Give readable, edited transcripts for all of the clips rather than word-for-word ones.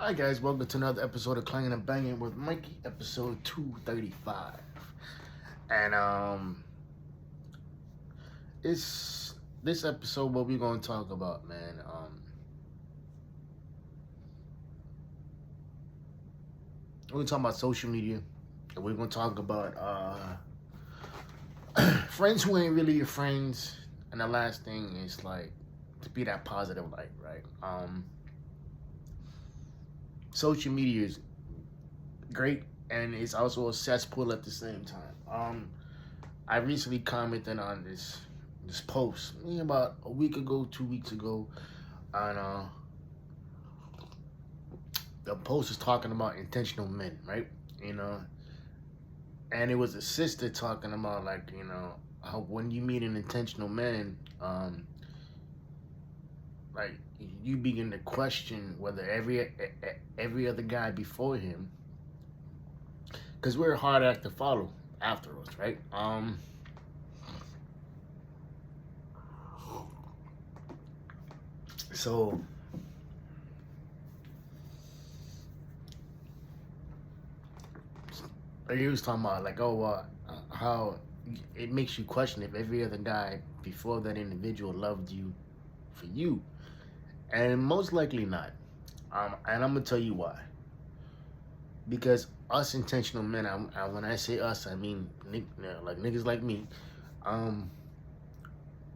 Hi guys, welcome to another episode of Clangin and Bangin with Mikey, episode 235. And it's this episode what we're gonna talk about, man. We're gonna talk about social media, and we're gonna talk about friends who ain't really your friends. And the last thing is like to be that positive light, right? Social media is great and it's also a cesspool at the same time. I recently commented on this post about a week ago, 2 weeks ago, on the post is talking about intentional men, right? You know, and it was a sister talking about like how when you meet an intentional man, like you begin to question whether every other guy before him, because we're a hard act to follow afterwards, right? So he was talking about like, how it makes you question if every other guy before that individual loved you for you, and most likely not. And I'm gonna tell you why. Because us intentional men, when I say us, I mean like niggas like me. Um,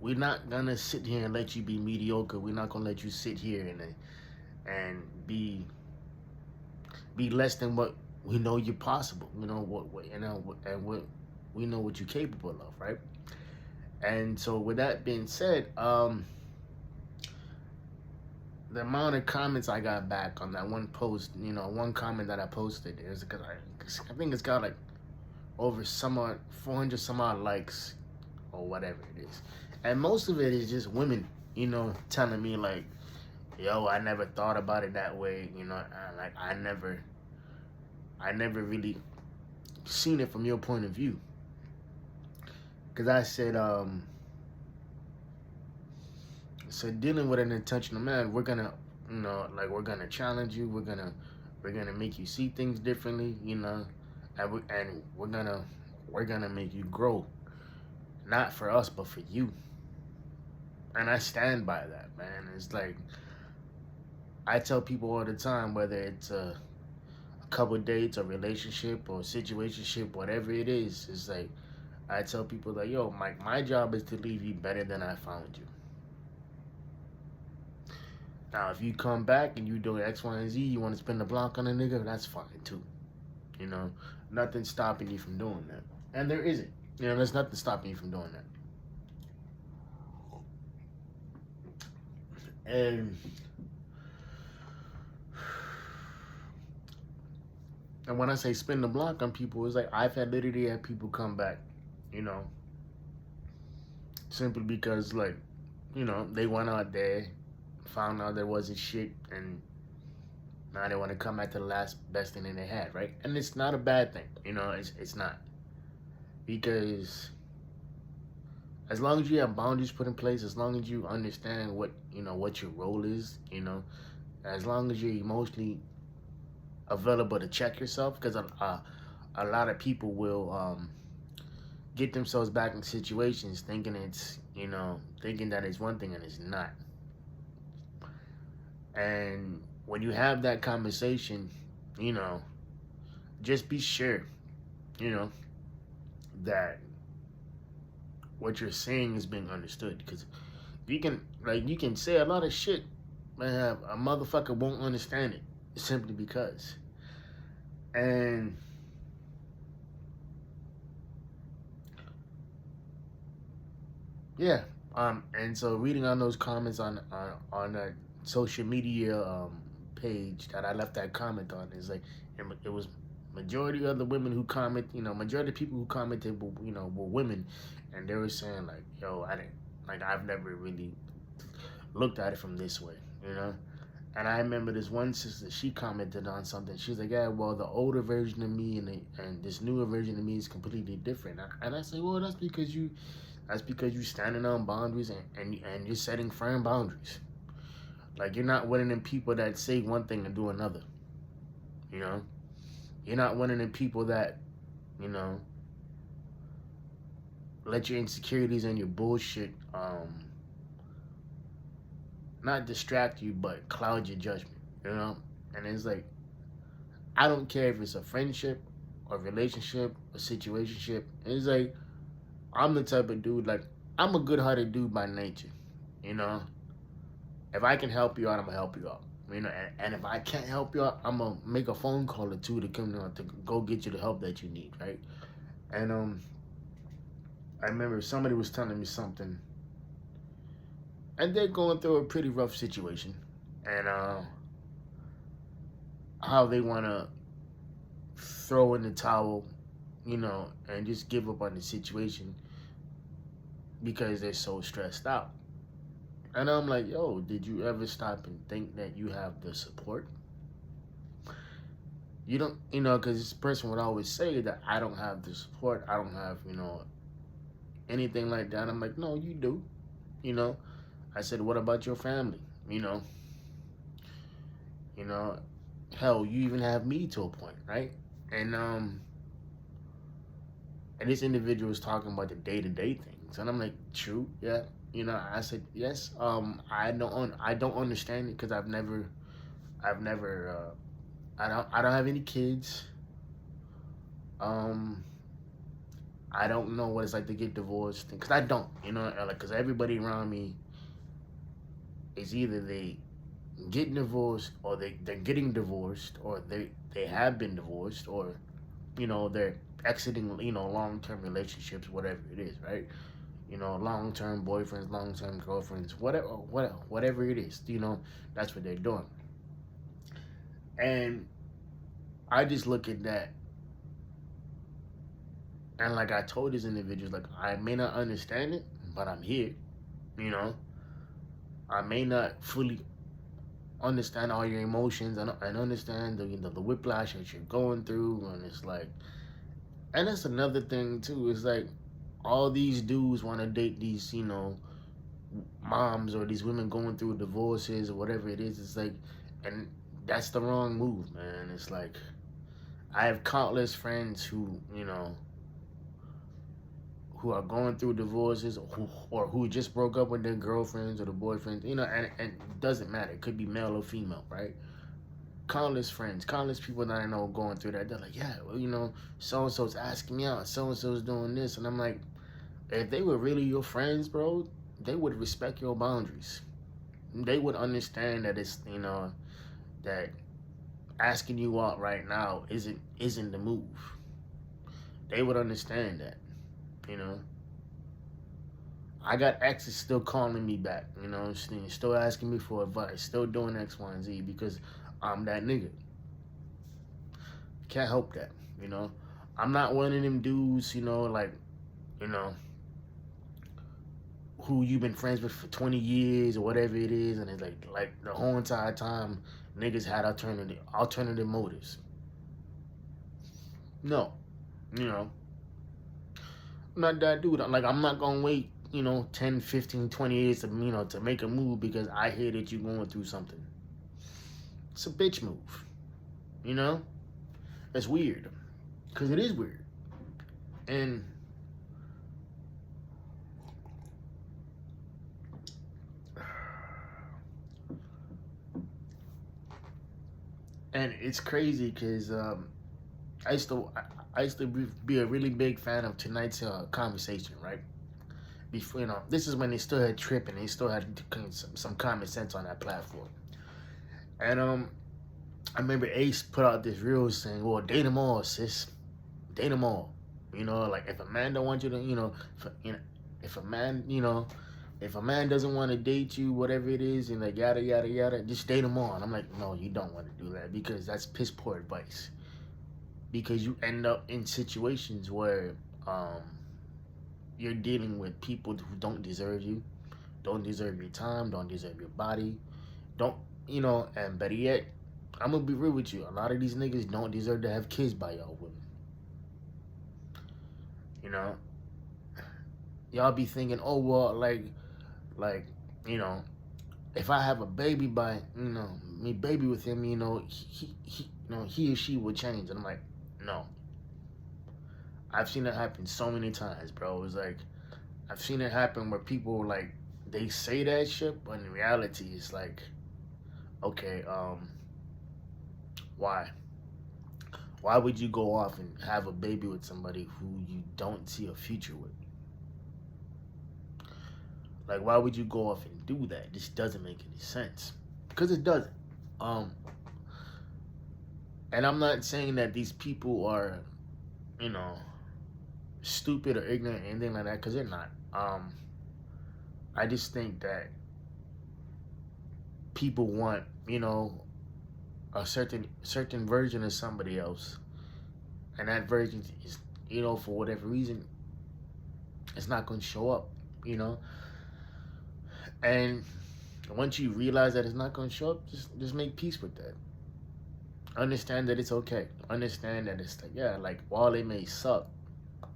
we're not gonna sit here and let you be mediocre. We're not gonna let you sit here and be less than what we know you're possible. You know what and what we know what you're capable of, right? And so with that being said, the amount of comments I got back on that one post, one comment that I posted, is because I think it's got like over some odd 400 some odd likes or whatever it is, and most of it is just women, telling me like, "Yo, I never thought about it that way," like I never really seen it from your point of view, because I said, so dealing with an intentional man, we're gonna, like we're gonna challenge you. We're gonna make you see things differently, and we're gonna make you grow, not for us but for you. And I stand by that, man. It's like I tell people all the time, whether it's a couple dates, a relationship, or a situationship, whatever it is, it's like I tell people like, yo, my job is to leave you better than I found you. Now, if you come back and you doing X, Y, and Z, you want to spin the block on a nigga, that's fine too. You know, nothing stopping you from doing that. And there isn't. There's nothing stopping you from doing that. And when I say spin the block on people, it's like I've literally had people come back, you know, simply because like, they went out there, found out there wasn't shit, and now they want to come back to the last best thing that they had, right? And it's not a bad thing, it's not. Because as long as you have boundaries put in place, as long as you understand what your role is, as long as you're emotionally available to check yourself, because a lot of people will get themselves back in situations thinking thinking that it's one thing and it's not. And when you have that conversation, just be sure, that what you're saying is being understood. Because you can say a lot of shit, man, a motherfucker won't understand it simply because. And yeah, and so reading on those comments on that social media page that I left that comment on is like it was majority of the women who comment, majority of people who commented, were women, and they were saying like, "Yo, I've never really looked at it from this way," And I remember this one sister, she commented on something. She was like, "Yeah, well, the older version of me and this newer version of me is completely different." And I say, "Well, that's because you standing on boundaries and you're setting firm boundaries. Like you're not one of them people that say one thing and do another. You know, you're not one of the people that, you know, let your insecurities and your bullshit not distract you but cloud your judgment. You know, and it's like I don't care if it's a friendship, a relationship, a situationship. It's like I'm the type of dude like I'm a good-hearted dude by nature. You know, if I can help you out, I'm gonna help you out. You know, and if I can't help you out, I'm gonna make a phone call or two to come to go get you the help that you need, right? And I remember somebody was telling me something, and they're going through a pretty rough situation, and how they wanna throw in the towel, you know, and just give up on the situation because they're so stressed out. And I'm like, yo, did you ever stop and think that you have the support? You don't, you know, because this person would always say that I don't have the support. I don't have, you know, anything like that. I'm like, no, you do. You know, I said, what about your family? You know, hell, you even have me to a point, right? And and this individual was talking about the day to day things, and I'm like, true, yeah. You know, I said yes. I don't understand it because I've never I don't have any kids. Um, I don't know what it's like to get divorced because I don't, you know, like because everybody around me is either they getting divorced or they're getting divorced or they have been divorced or you know they're exiting you know long term relationships, whatever it is, right? You know, long term boyfriends, long term girlfriends, whatever it is, you know, that's what they're doing. And I just look at that and like I told this individual, like I may not understand it, but I'm here. You know, I may not fully understand all your emotions and understand the you know the whiplash that you're going through, and it's like, and that's another thing too. It's like all these dudes want to date these you know moms or these women going through divorces or whatever it is. It's like, and that's the wrong move, man. It's like I have countless friends who you know who are going through divorces or who just broke up with their girlfriends or the boyfriends, you know, and it doesn't matter. It could be male or female, right? Countless friends, countless people that I know going through that. They're like, yeah, well, you know, so and so's asking me out, so and so's doing this, and I'm like, if they were really your friends, bro, they would respect your boundaries. They would understand that it's you know that asking you out right now isn't the move. They would understand that, you know. I got exes still calling me back, you know, still asking me for advice, still doing X, Y, and Z because I'm that nigga. Can't help that, you know. I'm not one of them dudes, you know, like, you know, who you've been friends with for 20 years or whatever it is, and it's like the whole entire time niggas had alternative motives. No, you know, I'm not that dude. Like I'm not gonna wait, you know, 10, 15, 20 years to you know to make a move because I hear that you're going through something. It's a bitch move, you know. It's weird, cause it is weird, and it's crazy cause I used to I used to be a really big fan of tonight's conversation, right? Before you know, this is when they still had Trip and they still had some common sense on that platform, and I remember Ace put out this reel saying, "Well, date them all, sis, date them all." You know, like if a man don't want you to, you know, if a man, you know, if a man doesn't want to date you, whatever it is, and like yada yada yada, just date them all. And I'm like, no, you don't want to do that because that's piss poor advice. Because you end up in situations where um, you're dealing with people who don't deserve you, don't deserve your time, don't deserve your body, don't, you know, and better yet, I'm gonna be real with you. A lot of these niggas don't deserve to have kids by y'all women. You know, y'all be thinking, oh well, like, you know, if I have a baby by, me baby with him, he or she will change. And I'm like, no. I've seen it happen so many times, bro. It's like, I've seen it happen where people, like, they say that shit, but in reality, it's like, okay, why? Why would you go off and have a baby with somebody who you don't see a future with? Like, why would you go off and do that? This doesn't make any sense. Because it doesn't. Um, and I'm not saying that these people are, you know, stupid or ignorant or anything like that, because they're not. I just think that people want, a certain version of somebody else, and that version is, for whatever reason, it's not going to show up, you know. And once you realize that it's not going to show up, just make peace with that. Understand that it's okay. Understand that it's like, yeah, like, while it may suck,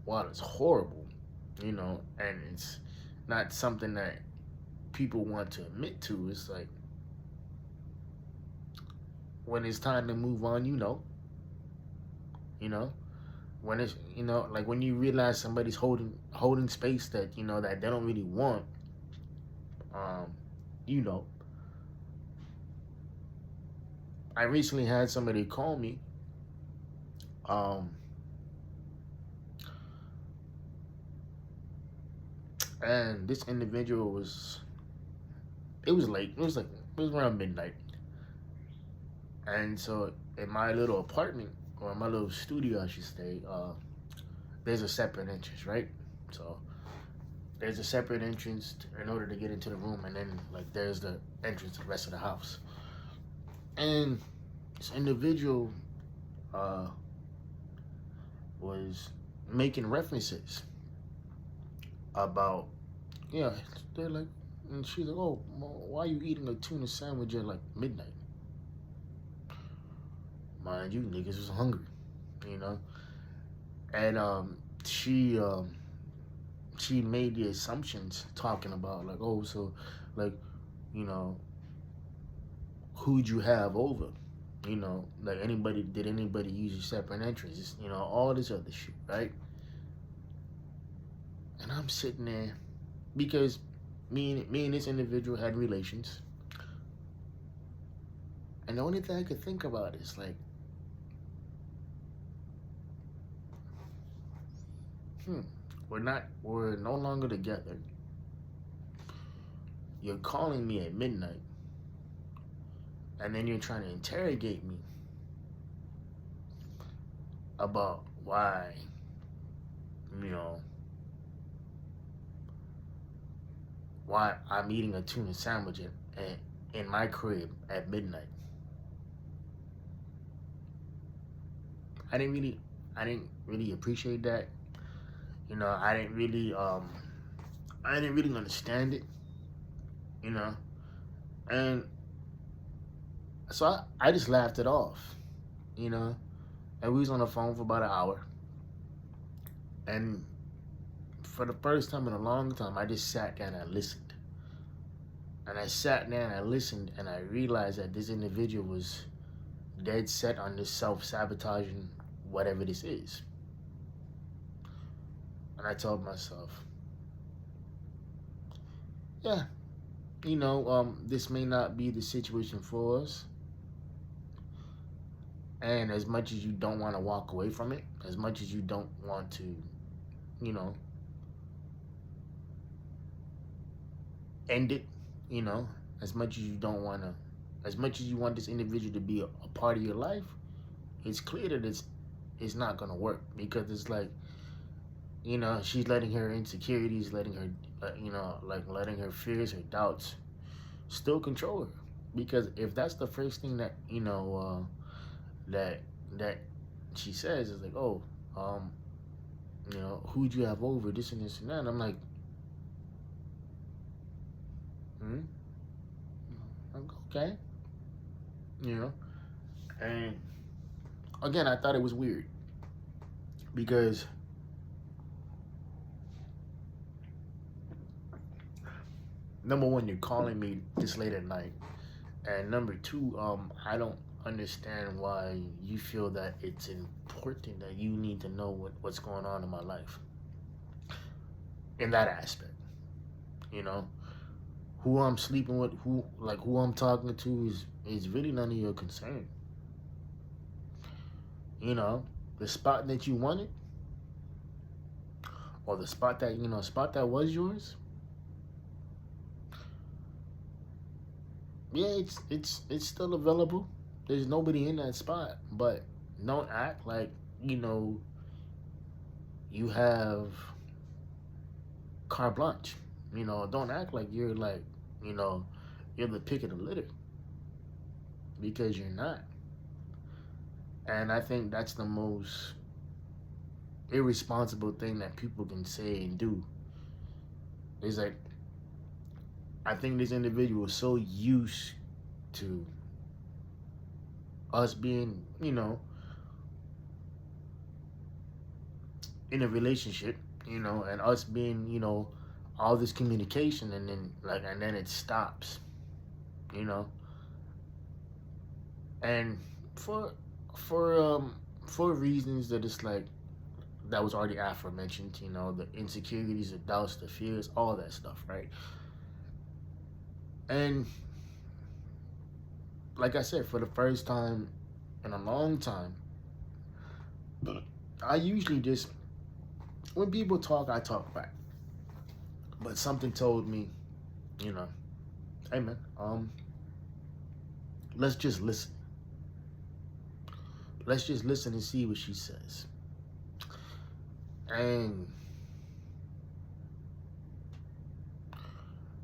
while it's horrible, and it's not something that people want to admit to, it's like, when it's time to move on, when it's, like, when you realize somebody's holding space that, that they don't really want, um, you know. I recently had somebody call me, um, and this individual it was late. It was around midnight. And so in my little apartment, or my little studio, I should say, there's a separate entrance, right? So there's a separate entrance in order to get into the room, and then, like, there's the entrance to the rest of the house. And this individual was making references about, yeah, they're like, and she's like, oh, why are you eating a tuna sandwich at, like, midnight? Mind you, niggas was hungry, and she made the assumptions talking about, like, oh, so, like, you know who'd you have over, like, did anybody use your separate entrances, all this other shit, right? And I'm sitting there because me and this individual had relations, and the only thing I could think about is, like, we're no longer together. You're calling me at midnight, and then you're trying to interrogate me about why, why I'm eating a tuna sandwich in my crib at midnight. I didn't really appreciate that. I didn't really understand it. And so I just laughed it off. And we was on the phone for about an hour. And for the first time in a long time, I just sat down and I listened. And I sat down and I listened, and I realized that this individual was dead set on this self-sabotaging whatever this is. And I told myself, yeah, this may not be the situation for us. And as much as you don't want to walk away from it, as much as you don't want to, end it, as much as you don't want to, as much as you want this individual to be a part of your life, it's clear that it's not going to work, because it's like, she's letting her insecurities, letting her, letting her fears, her doubts still control her. Because if that's the first thing that, that she says is like, oh, who'd you have over, this and this and that, and I'm like, okay, and again, I thought it was weird, because number one, you're calling me this late at night, and number two, I don't understand why you feel that it's important that you need to know what's going on in my life in that aspect. You know, who I'm sleeping with, who I'm talking to is really none of your concern. You know, the spot that you wanted, or the spot that spot that was yours. Yeah, it's still available. There's nobody in that spot, but don't act like you know you have carte blanche. Don't act like you're like you know you're the pick of the litter, because you're not. And I think that's the most irresponsible thing that people can say and do. Is like, I think this individual is so used to us being, in a relationship, and us being, all this communication, and then it stops, you know, and for for um for reasons that it's like that was already aforementioned, the insecurities, the doubts, the fears, all that stuff, right? And like I said, for the first time in a long time, I usually just, when people talk, I talk back. But something told me, you know, hey man, let's just listen. Let's just listen and see what she says. And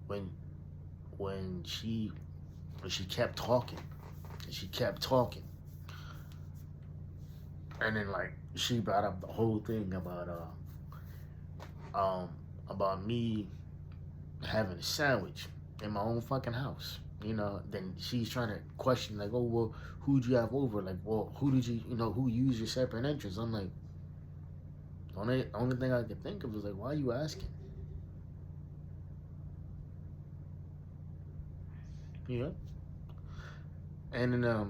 when when she when she kept talking, and she kept talking, and then like she brought up the whole thing about me having a sandwich in my own fucking house. Then she's trying to question, like, oh well, who'd you have over? Like, well, who did you, who used your separate entrance? I'm like, the only thing I could think of is like, why are you asking? You know?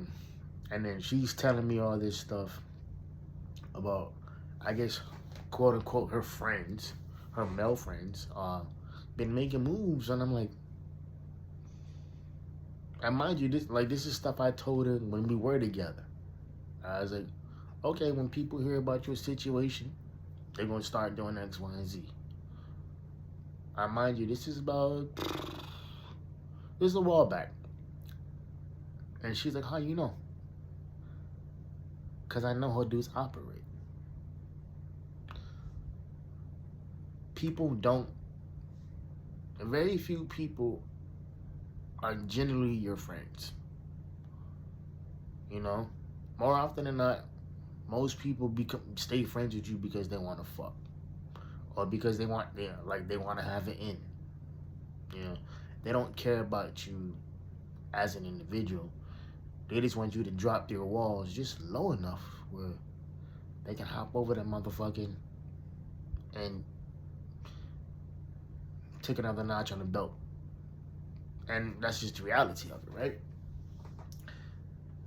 And then she's telling me all this stuff about, I guess, quote unquote, her friends, her male friends, been making moves, and I'm like, and mind you, this is stuff I told her when we were together. I was like, okay, when people hear about your situation, they're gonna start doing X, Y, and Z. I mind you, this is a while back, and she's like, how you know? Cause I know how dudes operate. People don't. Very few people are generally your friends. More often than not, most people stay friends with you because they want to fuck, or because they want to have it in. You know, they don't care about you as an individual. They just want you to drop their walls just low enough where they can hop over that motherfucking and take another notch on the belt. And that's just the reality of it, right?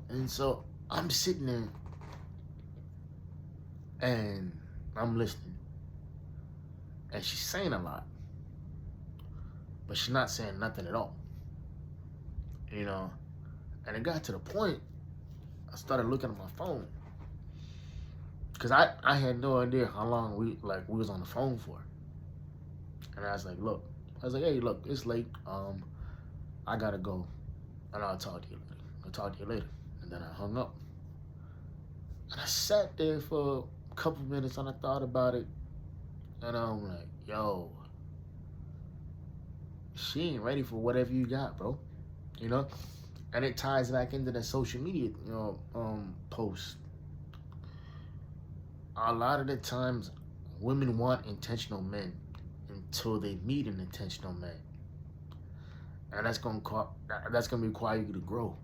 And so I'm sitting there and I'm listening. And she's saying a lot, but she's not saying nothing at all. And it got to the point I started looking at my phone. Cause I had no idea how long we was on the phone for. And I was like, hey, look, it's late. I gotta go, and I'll talk to you later. And then I hung up. And I sat there for a couple minutes and I thought about it. And I'm like, yo, she ain't ready for whatever you got, bro. And it ties back into the social media, post. A lot of the times, women want intentional men until they meet an intentional man, and that's gonna require you to grow.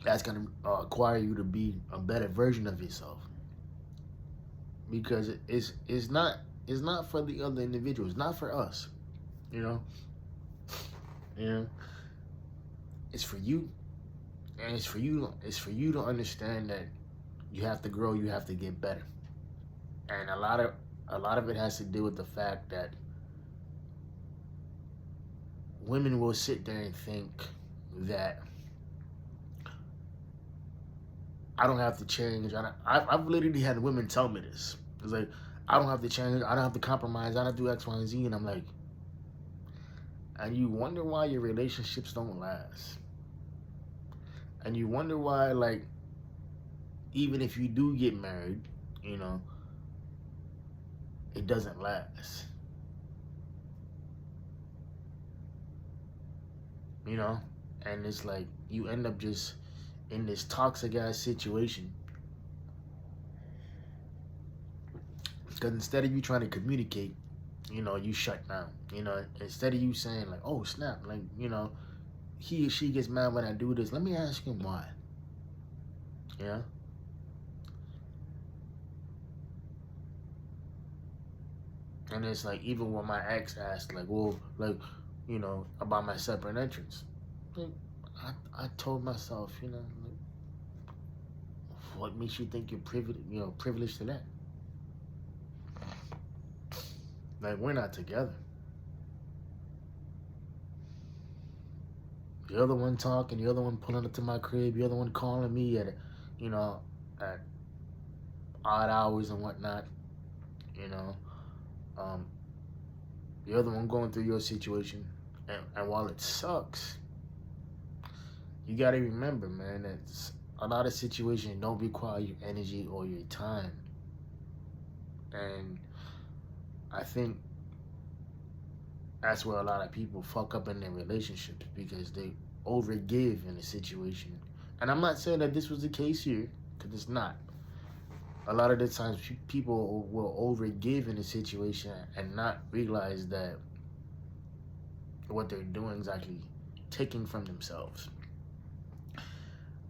That's gonna require you to be a better version of yourself, because it's not is not for the other individual. It's not for us. You know, you know, it's for you, and it's for you. It's for you to understand that you have to grow. You have to get better, and a lot of it has to do with the fact that women will sit there and think that I don't have to change. I've literally had women tell me this. It's like, I don't have to change. I don't have to compromise. I don't do X, Y, and Z. And I'm like, and you wonder why your relationships don't last. And you wonder why, like, even if you do get married, you know, it doesn't last. You know? And it's like, you end up just in this toxic ass situation. Because instead of you trying to communicate, you know, you shut down. You know, instead of you saying like, oh snap, like, you know, he or she gets mad when I do this. Let me ask him why. Yeah. And it's like, even when my ex asked, like, well, like, you know, about my separate entrance, like, I told myself, you know, like, what makes you think you're privileged to that? Like, we're not together. The other one talking, the other one pulling up to my crib, the other one calling me at, you know, at odd hours and whatnot, you know. The other one going through your situation. And while it sucks, you got to remember, man, that a lot of situations don't require your energy or your time. And I think that's where a lot of people fuck up in their relationships, because they overgive in a situation. And I'm not saying that this was the case here, because it's not. A lot of the times people will overgive in a situation and not realize that what they're doing is actually taking from themselves.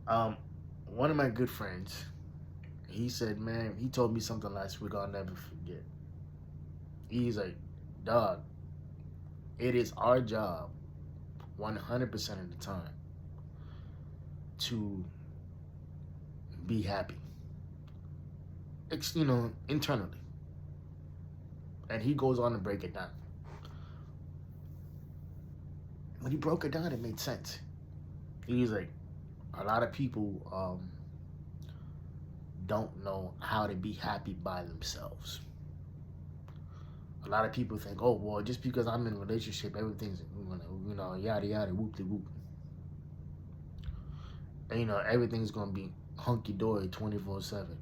One of my good friends, he said, man, he told me something last week I'll never forget. He's like, dog, it is our job 100% of the time to be happy. You know, internally. And he goes on to break it down. When he broke it down, it made sense. He's like, a lot of people don't know how to be happy by themselves. A lot of people think, oh, well, just because I'm in a relationship, everything's, you know, yada, yada, whoop-de-whoop. And, you know, everything's going to be hunky-dory 24/7.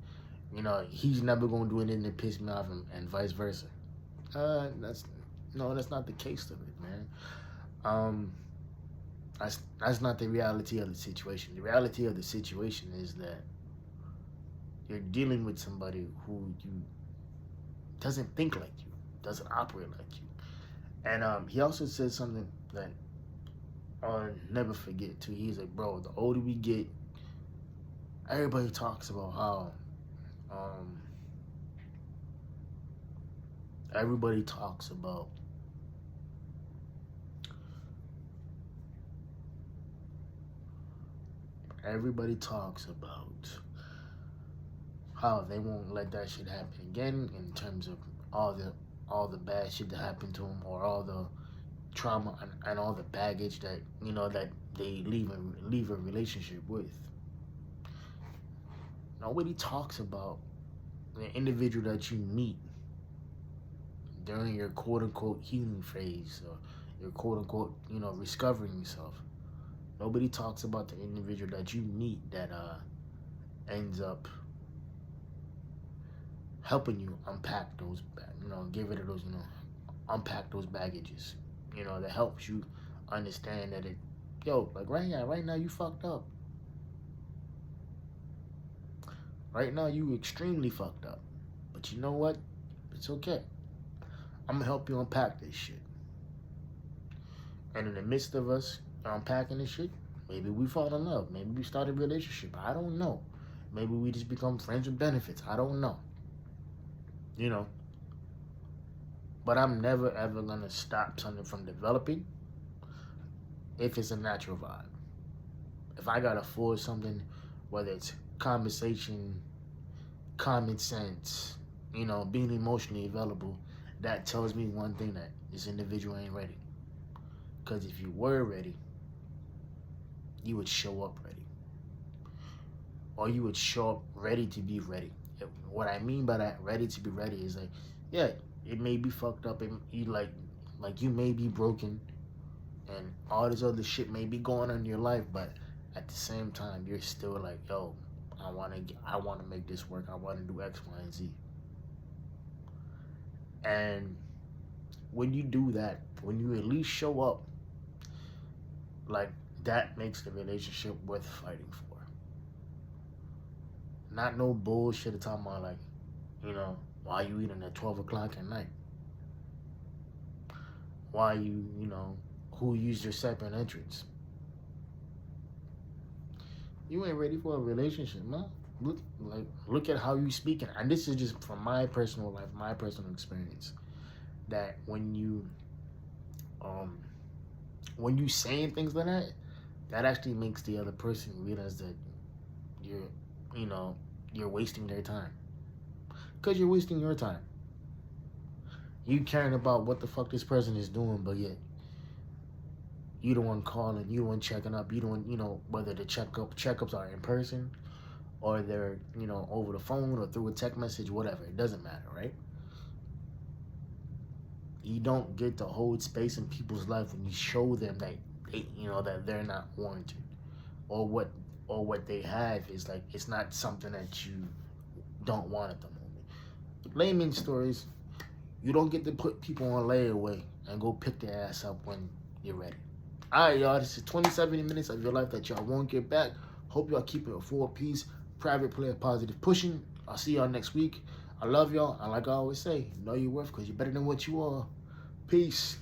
You know, he's never going to do anything to piss me off, and vice versa. That's not the case of it, man. That's not the reality of the situation. The reality of the situation is that you're dealing with somebody who doesn't think like you, doesn't operate like you. And he also said something that I'll never forget too. He's like, bro, the older we get, everybody talks about how everybody talks about how they won't let that shit happen again, in terms of all the bad shit that happened to them, or all the trauma and all the baggage that, you know, that they leave a relationship with. Nobody talks about the individual that you meet during your quote-unquote healing phase, or your quote-unquote, you know, discovering yourself. Nobody talks about the individual that you meet that ends up helping you unpack those, you know, get rid of those, you know, unpack those baggages, you know, that helps you understand that like right now you fucked up. Right now you extremely fucked up. But you know what? It's okay. I'm gonna help you unpack this shit. And in the midst of us unpacking this shit, maybe we fall in love. Maybe we start a relationship. I don't know. Maybe we just become friends with benefits. I don't know. You know. But I'm never ever gonna stop something from developing if it's a natural vibe. If I gotta force something, whether it's conversation, common sense, being emotionally available, that tells me one thing, that this individual ain't ready. Because if you were ready, you would show up ready. Or you would show up ready to be ready. What I mean by that, ready to be ready, is like, yeah, it may be fucked up, and you like you may be broken, and all this other shit may be going on in your life, but at the same time, you're still like, yo, I want to make this work. I want to do X, Y, and Z. And when you do that, when you at least show up, like, that makes the relationship worth fighting for. Not no bullshit of talking about, like, why you eating at 12 o'clock at night? Why who used your separate entrance? You ain't ready for a relationship, man. Look at how you speaking. And this is just from my personal life, my personal experience. That when you saying things like that, that actually makes the other person realize that you're wasting their time. Because you're wasting your time. You caring about what the fuck this person is doing, but yet you the one calling, you the one checking up, you the one, whether the checkups are in person or they're, over the phone or through a text message, whatever. It doesn't matter, right? You don't get to hold space in people's life when you show them that that they're not warranted, or what they have is like, it's not something that you don't want at the moment. Layman stories, you don't get to put people on layaway and go pick their ass up when you're ready. All right, y'all, this is 27 minutes of your life that y'all won't get back. Hope y'all keep it a 4-piece, private player, positive pushing. I'll see y'all next week. I love y'all, and like I always say, know your worth, because you're better than what you are. Peace.